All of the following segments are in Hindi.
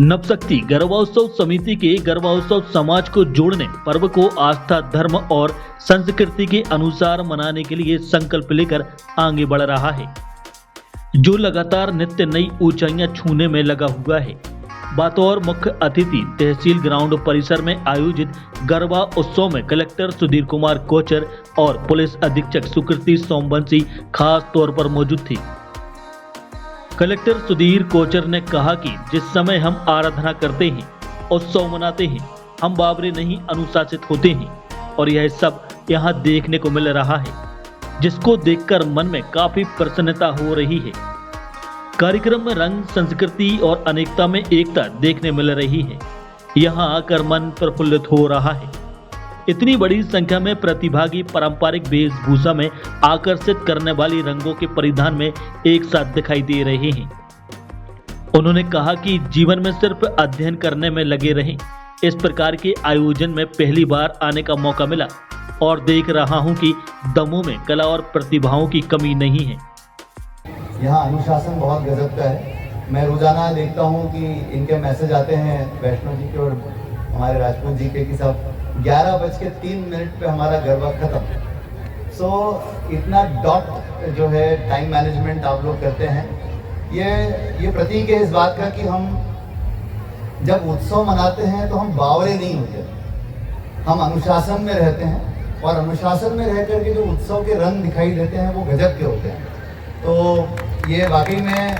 नवशक्ति गरबा उत्सव समिति के गरबा उत्सव समाज को जोड़ने, पर्व को आस्था, धर्म और संस्कृति के अनुसार मनाने के लिए संकल्प लेकर आगे बढ़ रहा है, जो लगातार नित्य नई ऊंचाइयां छूने में लगा हुआ है। बतौर मुख्य अतिथि तहसील ग्राउंड परिसर में आयोजित गरबा उत्सव में कलेक्टर सुधीर कुमार कोचर और पुलिस अधीक्षक सुकृति सोमवंशी खास तौर पर मौजूद थी। कलेक्टर सुधीर कोचर ने कहा कि जिस समय हम आराधना करते हैं, उत्सव मनाते हैं, हम बावरे नहीं अनुशासित होते हैं और यह सब यहाँ देखने को मिल रहा है, जिसको देखकर मन में काफी प्रसन्नता हो रही है। कार्यक्रम में रंग, संस्कृति और अनेकता में एकता देखने मिल रही है। यहाँ आकर मन प्रफुल्लित हो रहा है। इतनी बड़ी संख्या में प्रतिभागी पारंपरिक वेशभूषा में आकर्षित करने वाली रंगों के परिधान में एक साथ दिखाई दे रहे हैं। उन्होंने कहा कि जीवन में सिर्फ अध्ययन करने में लगे रहें। इस प्रकार के आयोजन में पहली बार आने का मौका मिला और देख रहा हूं कि दमों में कला और प्रतिभाओं की कमी नहीं है। यहाँ अनुशासन बहुत गजब का है। मैं रोजाना देखता हूँ कि इनके मैसेज आते हैं वैष्णो जी के और हमारे राजपूत जी के कि सब 11:03 पे हमारा गरबा खत्म। सो इतना डॉट जो है टाइम मैनेजमेंट आप लोग करते हैं, ये प्रतीक है इस बात का कि हम जब उत्सव मनाते हैं तो हम बावरे नहीं होते, हम अनुशासन में रहते हैं और अनुशासन में रह करके जो उत्सव के रंग दिखाई देते हैं वो गजब के होते हैं। तो ये वाकई में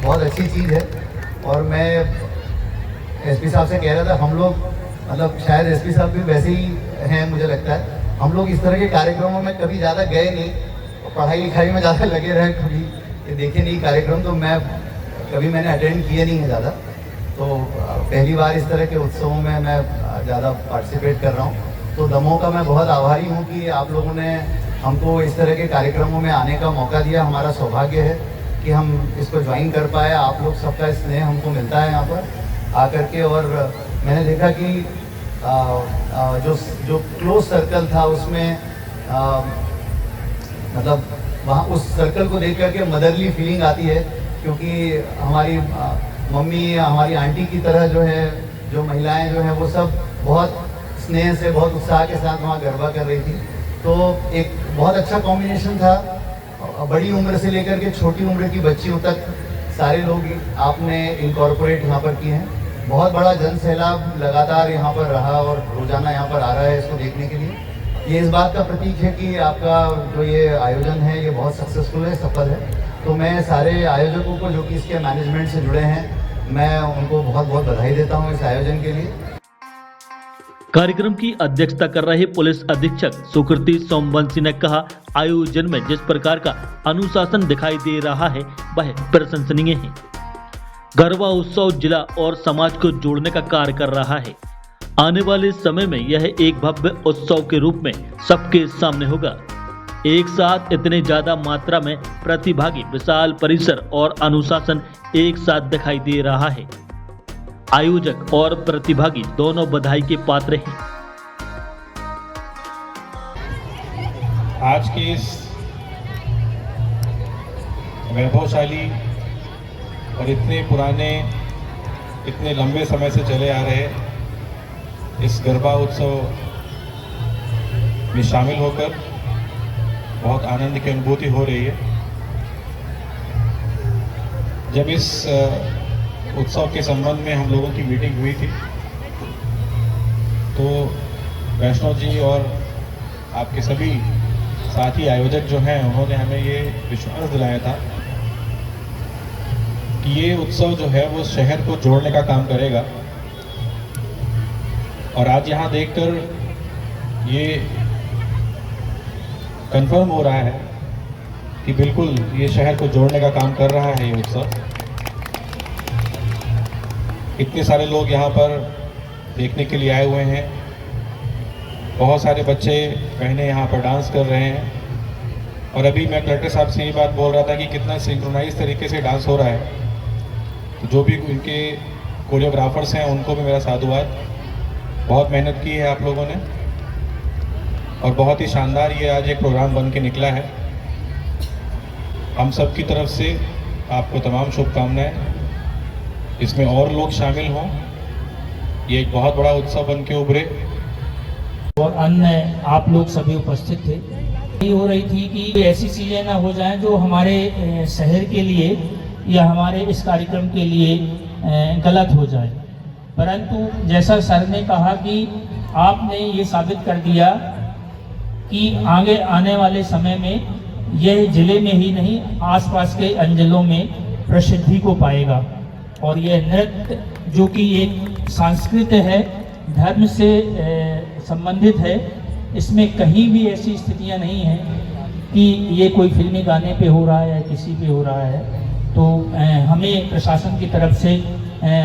बहुत अच्छी चीज़ है। और मैं एसपी साहब से कह रहा था, हम लोग मतलब शायद एसपी साहब भी वैसे ही हैं, मुझे लगता है हम लोग इस तरह के कार्यक्रमों में कभी ज़्यादा गए नहीं, पढ़ाई लिखाई में ज़्यादा लगे रहे, कभी ये देखे नहीं कार्यक्रम, तो मैंने अटेंड किए नहीं है ज़्यादा। तो पहली बार इस तरह के उत्सवों में मैं ज़्यादा पार्टिसिपेट कर रहा हूँ। तो दमों का मैं बहुत आभारी हूँ कि आप लोगों ने हमको इस तरह के कार्यक्रमों में आने का मौका दिया। हमारा सौभाग्य है कि हम इसको ज्वाइन कर पाए। आप लोग सबका स्नेह हमको मिलता है यहाँ पर आकर के। और मैंने देखा कि जो क्लोज सर्कल था उसमें मतलब वहाँ उस सर्कल को देख करके मदरली फीलिंग आती है, क्योंकि हमारी मम्मी, हमारी आंटी की तरह जो है, जो महिलाएं जो हैं वो सब बहुत स्नेह से, बहुत उत्साह के साथ वहाँ गरबा कर रही थी। तो एक बहुत अच्छा कॉम्बिनेशन था। बड़ी उम्र से लेकर के छोटी उम्र की बच्चियों तक सारे लोग आपने इनकॉर्पोरेट यहाँ पर किए हैं। बहुत बड़ा जन सैलाब लगातार यहाँ पर रहा और रोजाना यहाँ पर आ रहा है इसको देखने के लिए। ये इस बात का प्रतीक है कि आपका जो ये आयोजन है ये बहुत सक्सेसफुल है, सफल है। तो मैं सारे आयोजकों को जो कि इसके मैनेजमेंट से जुड़े हैं, मैं उनको बहुत बहुत बधाई देता हूँ इस आयोजन के लिए। कार्यक्रम की अध्यक्षता कर रहे पुलिस अधीक्षक सुकृति सोमवंशी ने कहा, आयोजन में जिस प्रकार का अनुशासन दिखाई दे रहा है वह प्रशंसनीय है। गरबा उत्सव जिला और समाज को जोड़ने का कार्य कर रहा है। आने वाले समय में यह एक भव्य उत्सव के रूप में सबके सामने होगा। एक साथ इतने ज्यादा मात्रा में प्रतिभागी, विशाल परिसर और अनुशासन एक साथ दिखाई दे रहा है। आयोजक और प्रतिभागी दोनों बधाई के पात्र हैं। आज के इस वैभवशाली और इतने पुराने, इतने लंबे समय से चले आ रहे इस गरबा उत्सव में शामिल होकर बहुत आनंद की अनुभूति हो रही है। जब इस उत्सव के संबंध में हम लोगों की मीटिंग हुई थी तो वैष्णो जी और आपके सभी साथी आयोजक जो हैं उन्होंने हमें ये विश्वास दिलाया था कि ये उत्सव जो है वो शहर को जोड़ने का काम करेगा। और आज यहाँ देखकर ये कंफर्म हो रहा है कि बिल्कुल ये शहर को जोड़ने का काम कर रहा है ये उत्सव। इतने सारे लोग यहाँ पर देखने के लिए आए हुए हैं। बहुत सारे बच्चे बहनें यहाँ पर डांस कर रहे हैं। और अभी मैं कलेक्टर साहब से ये बात बोल रहा था कि कितना सिंक्रोनाइज तरीके से डांस हो रहा है। तो जो भी इनके कोरियोग्राफर्स हैं उनको भी मेरा साधुवाद। बहुत मेहनत की है आप लोगों ने और बहुत ही शानदार ये आज एक प्रोग्राम बन के निकला है। हम सब की तरफ से आपको तमाम शुभकामनाएं। इसमें और लोग शामिल हों, ये एक बहुत बड़ा उत्सव बन के उभरे। और अन्य आप लोग सभी उपस्थित थे। ये हो रही थी कि ऐसी चीज़ें ना हो जाएं जो हमारे शहर के लिए या हमारे इस कार्यक्रम के लिए गलत हो जाए, परंतु जैसा सर ने कहा कि आपने ये साबित कर दिया कि आगे आने वाले समय में यह जिले में ही नहीं आसपास के अंचलों में प्रसिद्धि को पाएगा। और यह नृत्य जो कि एक सांस्कृत है, धर्म से संबंधित है, इसमें कहीं भी ऐसी स्थितियां नहीं हैं कि ये कोई फिल्मी गाने पे हो रहा है या किसी पे हो रहा है। तो हमें प्रशासन की तरफ से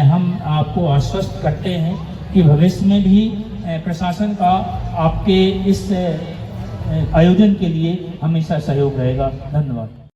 हम आपको आश्वस्त करते हैं कि भविष्य में भी प्रशासन का आपके इस आयोजन के लिए हमेशा सहयोग रहेगा। धन्यवाद।